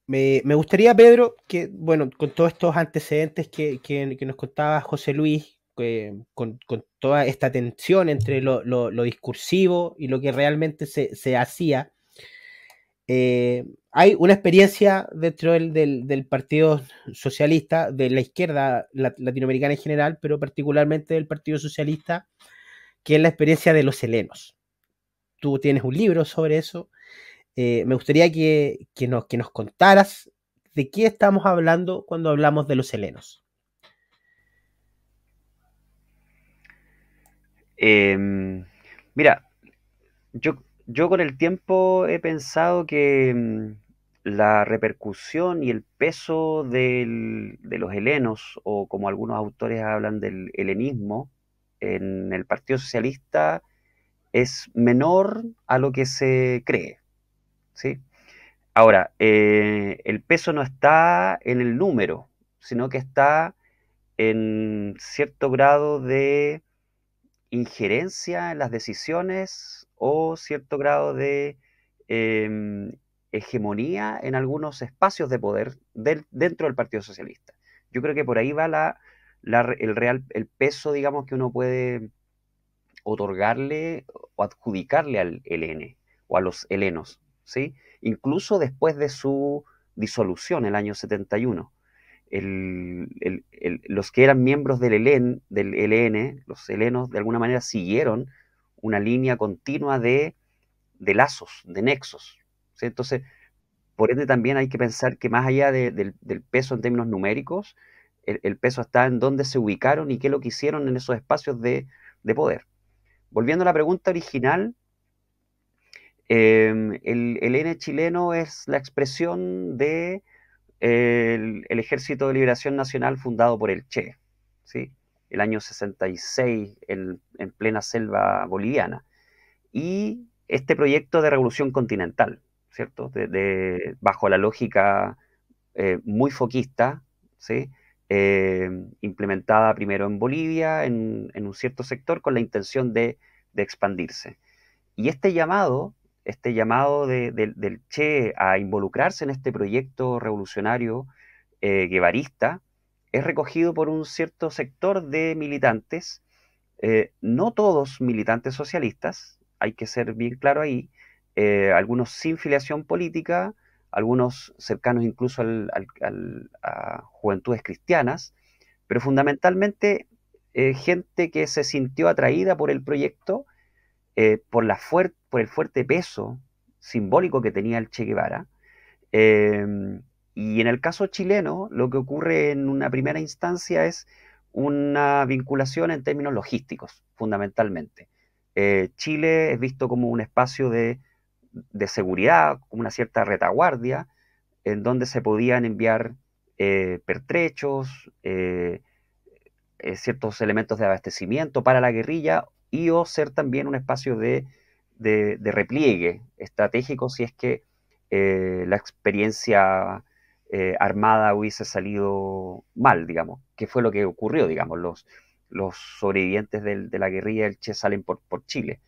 Me gustaría, Pedro, que, bueno, con todos estos antecedentes que nos contaba José Luis, con toda esta tensión entre lo discursivo y lo que realmente se hacía, hay una experiencia dentro del Partido Socialista, de la izquierda latinoamericana en general, pero particularmente del Partido Socialista, que es la experiencia de los helenos. Tú tienes un libro sobre eso. Me gustaría que nos contaras de qué estamos hablando cuando hablamos de los helenos. Mira, yo con el tiempo he pensado que la repercusión y el peso de los helenos, o como algunos autores hablan del helenismo, en el Partido Socialista, es menor a lo que se cree, ¿sí? Ahora, el peso no está en el número, sino que está en cierto grado de injerencia en las decisiones o cierto grado de em, hegemonía en algunos espacios de poder dentro del Partido Socialista. Yo creo que por ahí va el peso, digamos, que uno puede otorgarle o adjudicarle al ELN o a los helenos, ¿sí? Incluso después de su disolución en el año 71. Los que eran miembros del ELN, los helenos, de alguna manera siguieron una línea continua de lazos, de nexos, ¿sí? Entonces, por ende también hay que pensar que más allá del peso en términos numéricos, el peso está en dónde se ubicaron y qué es lo que hicieron en esos espacios de poder. Volviendo a la pregunta original, el N chileno es la expresión de el Ejército de Liberación Nacional fundado por el Che, ¿sí? El año 66 en plena selva boliviana. Y este proyecto de revolución continental, ¿cierto? Bajo la lógica muy foquista, ¿sí? Implementada primero en Bolivia, en un cierto sector, con la intención de expandirse. Y este llamado del Che a involucrarse en este proyecto revolucionario guevarista, es recogido por un cierto sector de militantes, no todos militantes socialistas, hay que ser bien claro ahí, algunos sin filiación política, algunos cercanos incluso a juventudes cristianas, pero fundamentalmente gente que se sintió atraída por el proyecto, por el fuerte peso simbólico que tenía el Che Guevara. Y en el caso chileno, lo que ocurre en una primera instancia es una vinculación en términos logísticos, fundamentalmente. Chile es visto como un espacio de seguridad, como una cierta retaguardia, en donde se podían enviar pertrechos, ciertos elementos de abastecimiento para la guerrilla y o ser también un espacio de repliegue estratégico si es que la experiencia armada hubiese salido mal, digamos, que fue lo que ocurrió, digamos, los sobrevivientes de la guerrilla del Che salen por Chile.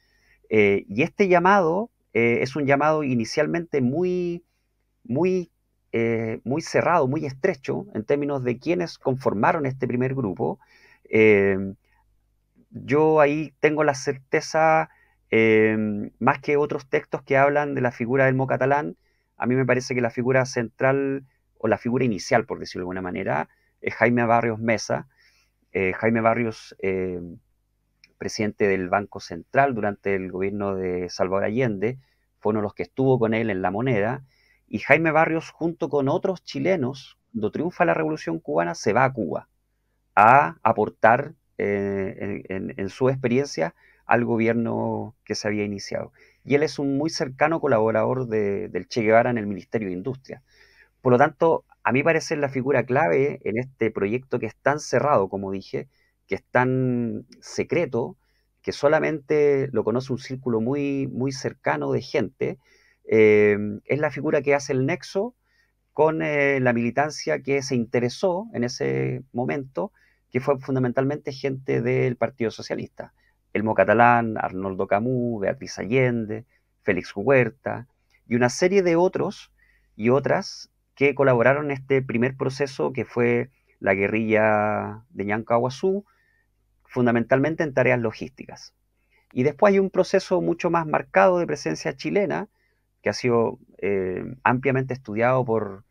Y este llamado es un llamado inicialmente muy cerrado, muy estrecho en términos de quienes conformaron este primer grupo. Eh, yo ahí tengo la certeza, más que otros textos que hablan de la figura del Mocatalán, a mí me parece que la figura central o la figura inicial, por decirlo de alguna manera, es Jaime Barrios Mesa. Jaime Barrios, presidente del Banco Central durante el gobierno de Salvador Allende, fue uno de los que estuvo con él en La Moneda, y Jaime Barrios, junto con otros chilenos, cuando triunfa la Revolución Cubana, se va a Cuba a aportar en su experiencia al gobierno que se había iniciado. Y él es un muy cercano colaborador del Che Guevara en el Ministerio de Industria. Por lo tanto, a mí parece la figura clave en este proyecto que es tan cerrado, como dije, que es tan secreto, que solamente lo conoce un círculo muy, muy cercano de gente, es la figura que hace el nexo con la militancia que se interesó en ese momento, que fue fundamentalmente gente del Partido Socialista. Elmo Catalán, Arnoldo Camus, Beatriz Allende, Félix Huerta y una serie de otros y otras que colaboraron en este primer proceso que fue la guerrilla de Ñancahuazú, fundamentalmente en tareas logísticas. Y después hay un proceso mucho más marcado de presencia chilena, que ha sido ampliamente estudiado por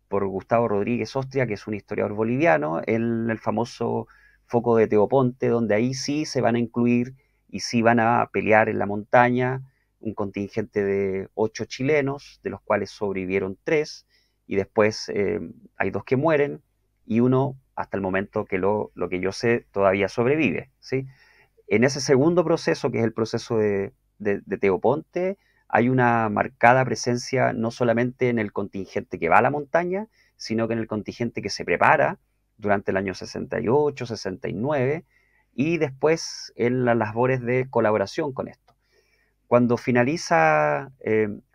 Gustavo Rodríguez Ostria, que es un historiador boliviano, en el famoso foco de Teoponte, donde ahí sí se van a incluir y sí van a pelear en la montaña un contingente de 8 chilenos, de los cuales sobrevivieron 3, y después hay 2 que mueren, y uno, hasta el momento que lo que yo sé, todavía sobrevive, ¿sí? En ese segundo proceso, que es el proceso de Teoponte, hay una marcada presencia no solamente en el contingente que va a la montaña, sino que en el contingente que se prepara durante el año 68, 69, y después en las labores de colaboración con esto. Cuando finaliza,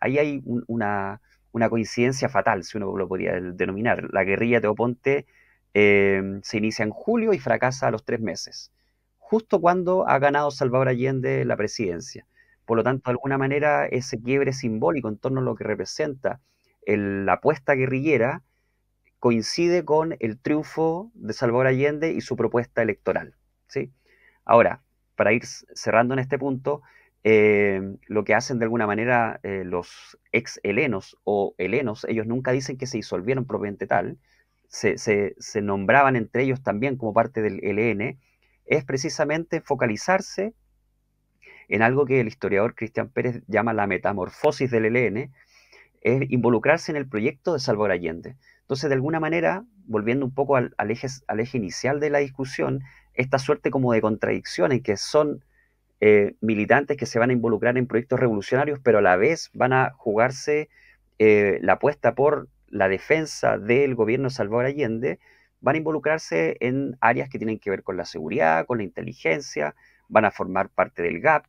ahí hay una coincidencia fatal, si uno lo podría denominar. La guerrilla Teoponte se inicia en julio y fracasa a los 3 meses, justo cuando ha ganado Salvador Allende la presidencia. Por lo tanto, de alguna manera, ese quiebre simbólico en torno a lo que representa la apuesta guerrillera coincide con el triunfo de Salvador Allende y su propuesta electoral, ¿sí? Ahora, para ir cerrando en este punto, lo que hacen de alguna manera los ex-helenos o helenos, ellos nunca dicen que se disolvieron propiamente tal, se nombraban entre ellos también como parte del ELN, es precisamente focalizarse en algo que el historiador Cristian Pérez llama la metamorfosis del ELN, es involucrarse en el proyecto de Salvador Allende. Entonces, de alguna manera, volviendo un poco al eje inicial de la discusión, esta suerte como de contradicción en que son militantes que se van a involucrar en proyectos revolucionarios, pero a la vez van a jugarse la apuesta por la defensa del gobierno de Salvador Allende, van a involucrarse en áreas que tienen que ver con la seguridad, con la inteligencia, van a formar parte del GAP,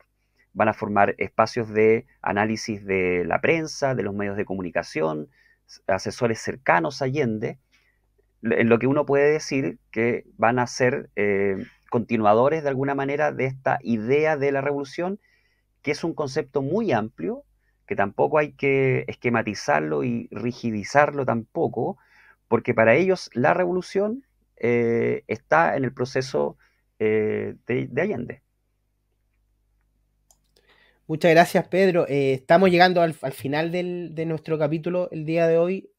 van a formar espacios de análisis de la prensa, de los medios de comunicación, asesores cercanos a Allende, en lo que uno puede decir que van a ser continuadores de alguna manera de esta idea de la revolución, que es un concepto muy amplio, que tampoco hay que esquematizarlo y rigidizarlo tampoco, porque para ellos la revolución está en el proceso de Allende. Muchas gracias, Pedro. Estamos llegando al final de nuestro capítulo el día de hoy.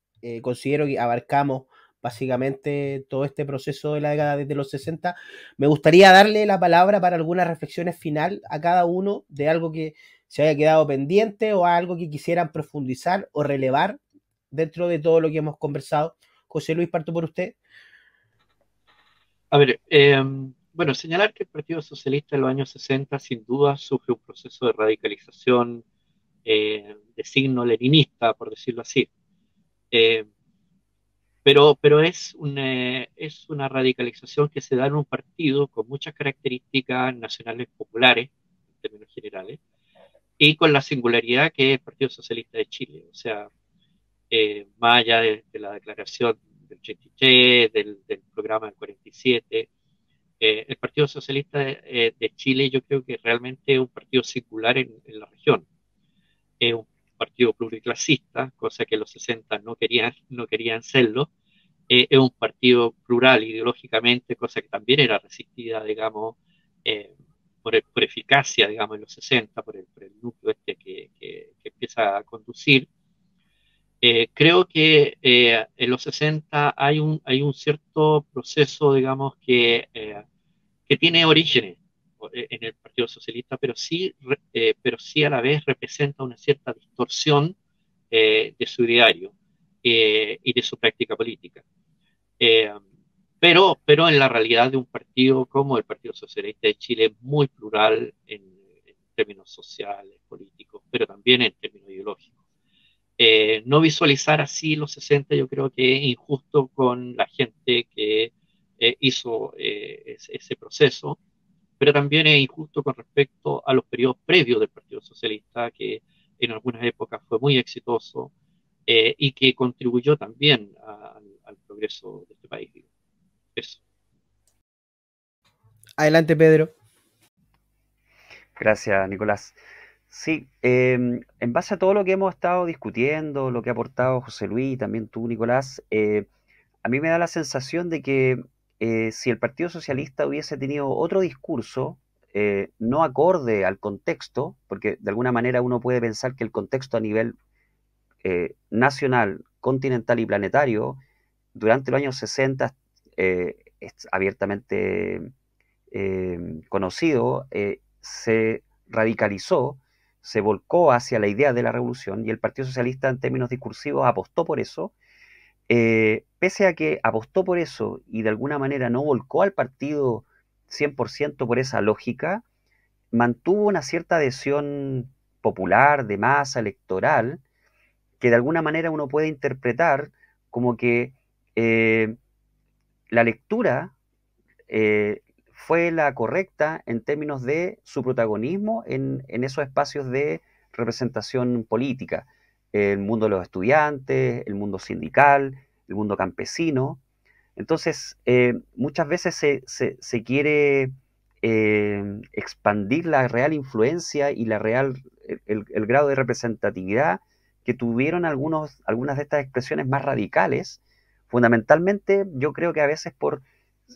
Considero que abarcamos básicamente todo este proceso de la década desde los 60. Me gustaría darle la palabra para algunas reflexiones final a cada uno de algo que se haya quedado pendiente o algo que quisieran profundizar o relevar dentro de todo lo que hemos conversado. José Luis, parto por usted. A ver, bueno, señalar que el Partido Socialista en los años 60 sin duda sufre un proceso de radicalización de signo leninista, por decirlo así. Eh, pero es una radicalización que se da en un partido con muchas características nacionales populares, en términos generales, y con la singularidad que es el Partido Socialista de Chile. O sea, más allá de la declaración del 83, del programa del 47, el Partido Socialista de Chile yo creo que realmente es un partido singular en la región. Es un partido pluriclasista, cosa que los 60 no querían serlo. Es un partido plural ideológicamente, cosa que también era resistida, digamos, eh, por eficacia, digamos, en los 60, por el núcleo este que empieza a conducir. Creo que en los 60 hay un cierto proceso, digamos, que tiene orígenes en el Partido Socialista, pero sí a la vez representa una cierta distorsión de su ideario y de su práctica política. Eh, pero en la realidad de un partido como el Partido Socialista de Chile es muy plural en términos sociales, políticos, pero también en términos ideológicos. No visualizar así los 60 yo creo que es injusto con la gente que hizo ese proceso, pero también es injusto con respecto a los periodos previos del Partido Socialista, que en algunas épocas fue muy exitoso y que contribuyó también al progreso de este país. Eso. Adelante, Pedro. Gracias, Nicolás. Sí, en base a todo lo que hemos estado discutiendo, lo que ha aportado José Luis y también tú, Nicolás, a mí me da la sensación de que si el Partido Socialista hubiese tenido otro discurso, no acorde al contexto, porque de alguna manera uno puede pensar que el contexto a nivel nacional, continental y planetario, durante los años 60 es abiertamente conocido, se radicalizó, se volcó hacia la idea de la revolución y el Partido Socialista en términos discursivos apostó por eso. Pese a que apostó por eso y de alguna manera no volcó al partido 100% por esa lógica, mantuvo una cierta adhesión popular, de masa, electoral, que de alguna manera uno puede interpretar como que la lectura fue la correcta en términos de su protagonismo en esos espacios de representación política, el mundo de los estudiantes, el mundo sindical, el mundo campesino. Entonces, muchas veces se quiere expandir la real influencia y el grado de representatividad que tuvieron algunas de estas expresiones más radicales. Fundamentalmente, yo creo que a veces por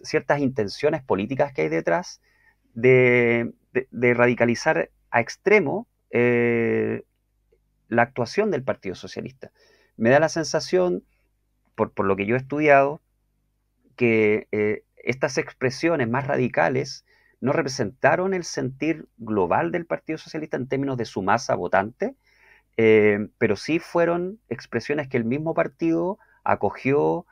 ciertas intenciones políticas que hay detrás de radicalizar a extremo la actuación del Partido Socialista. Me da la sensación, por lo que yo he estudiado, que estas expresiones más radicales no representaron el sentir global del Partido Socialista en términos de su masa votante, pero sí fueron expresiones que el mismo partido acogió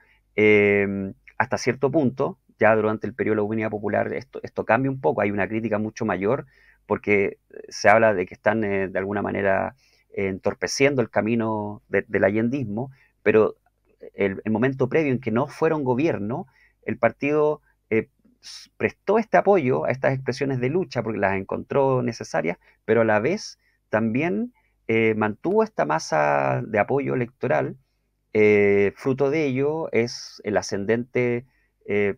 hasta cierto punto. Ya durante el periodo de la Unidad Popular esto cambia un poco, hay una crítica mucho mayor porque se habla de que están de alguna manera entorpeciendo el camino del allendismo, pero el momento previo en que no fueron gobierno, el partido prestó este apoyo a estas expresiones de lucha porque las encontró necesarias, pero a la vez también mantuvo esta masa de apoyo electoral. Fruto de ello es el ascendente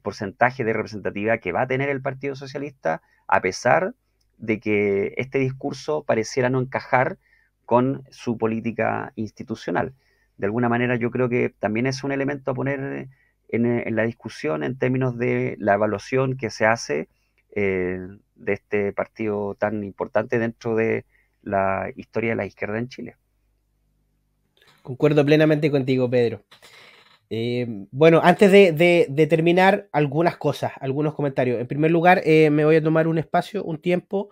porcentaje de representatividad que va a tener el Partido Socialista, a pesar de que este discurso pareciera no encajar con su política institucional. De alguna manera yo creo que también es un elemento a poner en la discusión en términos de la evaluación que se hace de este partido tan importante dentro de la historia de la izquierda en Chile. Concuerdo plenamente contigo, Pedro. Bueno, antes de terminar, algunas cosas, algunos comentarios. En primer lugar, me voy a tomar un espacio, un tiempo,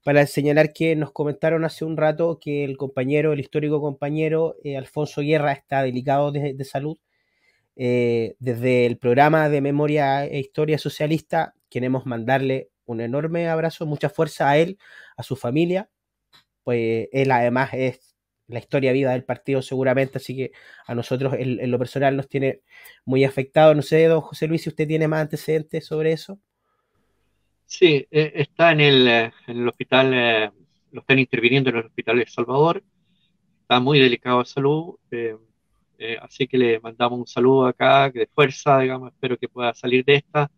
para señalar que nos comentaron hace un rato que el histórico compañero Alfonso Guerra está delicado de salud. Desde el programa de Memoria e Historia Socialista queremos mandarle un enorme abrazo, mucha fuerza a él, a su familia, pues él además es la historia viva del partido seguramente, así que a nosotros en lo personal nos tiene muy afectado. No sé, don José Luis, si usted tiene más antecedentes sobre eso. Sí, está en el hospital, lo están interviniendo en el hospital de El Salvador, está muy delicado de salud, así que le mandamos un saludo acá, que de fuerza, digamos, espero que pueda salir de esta.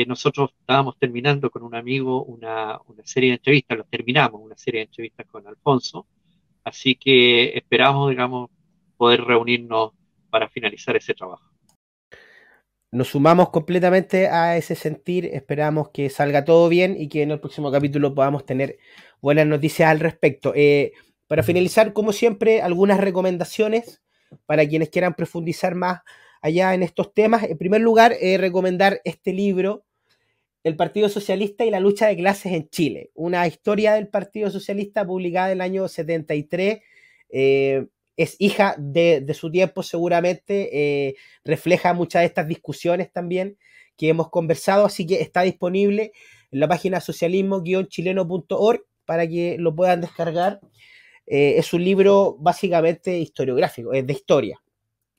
Nosotros estábamos terminando con un amigo una serie de entrevistas, lo terminamos, una serie de entrevistas con Alfonso, así que esperamos, digamos, poder reunirnos para finalizar ese trabajo. Nos sumamos completamente a ese sentir, esperamos que salga todo bien y que en el próximo capítulo podamos tener buenas noticias al respecto. Para finalizar, como siempre, algunas recomendaciones para quienes quieran profundizar más allá en estos temas. En primer lugar, recomendar este libro, El Partido Socialista y la lucha de clases en Chile, una historia del Partido Socialista publicada en el año 73. Es hija de su tiempo seguramente, refleja muchas de estas discusiones también que hemos conversado, así que está disponible en la página socialismo-chileno.org para que lo puedan descargar. Es un libro básicamente historiográfico, es de historia.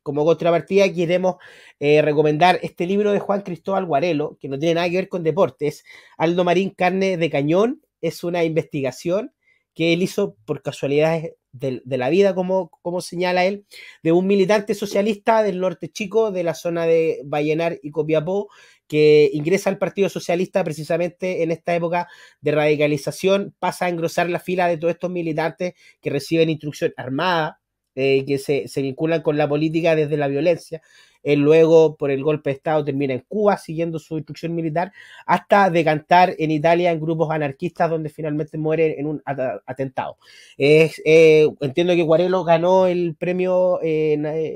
Como contrapartida queremos recomendar este libro de Juan Cristóbal Guarelo, que no tiene nada que ver con deportes. Aldo Marín, Carne de Cañón, es una investigación que él hizo por casualidades de la vida, como señala él, de un militante socialista del norte chico, de la zona de Vallenar y Copiapó, que ingresa al Partido Socialista precisamente en esta época de radicalización, pasa a engrosar la fila de todos estos militantes que reciben instrucción armada, que se vinculan con la política desde la violencia. Él luego, por el golpe de Estado, termina en Cuba siguiendo su instrucción militar, hasta decantar en Italia en grupos anarquistas donde finalmente muere en un atentado. Entiendo que Guarelo ganó el premio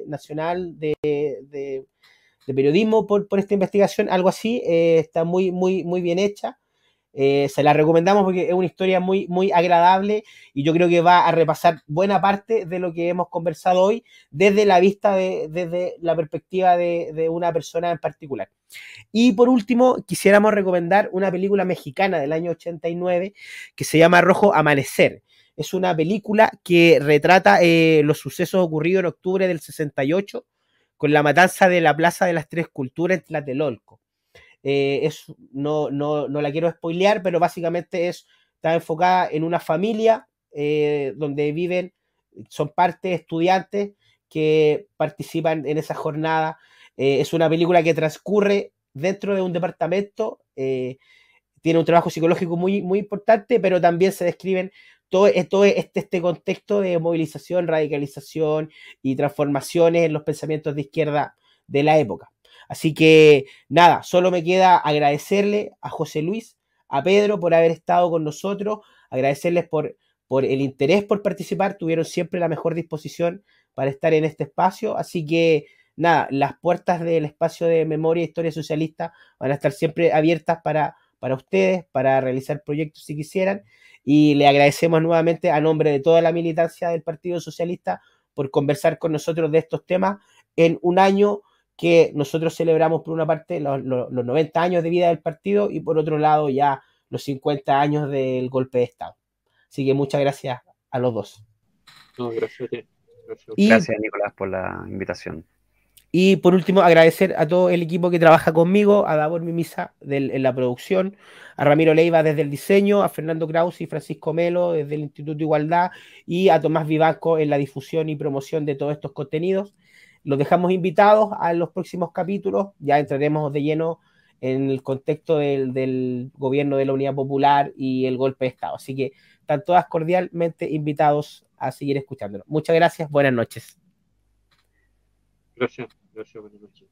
nacional de periodismo por esta investigación, algo así. Está muy, muy, muy bien hecha. Se la recomendamos porque es una historia muy, muy agradable y yo creo que va a repasar buena parte de lo que hemos conversado hoy desde la vista, desde la perspectiva de una persona en particular. Y por último, quisiéramos recomendar una película mexicana del año 89 que se llama Rojo Amanecer. Es una película que retrata los sucesos ocurridos en octubre del 68 con la matanza de la Plaza de las Tres Culturas en Tlatelolco. no la quiero spoilear, pero básicamente está enfocada en una familia donde viven, son parte estudiantes que participan en esa jornada. Es una película que transcurre dentro de un departamento, tiene un trabajo psicológico muy, muy importante, pero también se describen todo este contexto de movilización, radicalización y transformaciones en los pensamientos de izquierda de la época. Así que nada, solo me queda agradecerle a José Luis, a Pedro por haber estado con nosotros, agradecerles por el interés por participar, tuvieron siempre la mejor disposición para estar en este espacio, así que nada, las puertas del espacio de memoria e historia socialista van a estar siempre abiertas para ustedes, para realizar proyectos si quisieran, y le agradecemos nuevamente a nombre de toda la militancia del Partido Socialista por conversar con nosotros de estos temas en un año que nosotros celebramos por una parte los 90 años de vida del partido y por otro lado ya los 50 años del golpe de Estado. Así que muchas gracias a los dos. No, gracias a ti. Gracias, Nicolás, por la invitación. Y por último, agradecer a todo el equipo que trabaja conmigo, a Davor Mimisa en la producción, a Ramiro Leiva desde el diseño, a Fernando Kraus y Francisco Melo desde el Instituto de Igualdad y a Tomás Vivanco en la difusión y promoción de todos estos contenidos. Los dejamos invitados a los próximos capítulos, ya entraremos de lleno en el contexto del gobierno de la Unidad Popular y el golpe de Estado. Así que están todas cordialmente invitados a seguir escuchándonos. Muchas gracias, buenas noches. Gracias, buenas noches.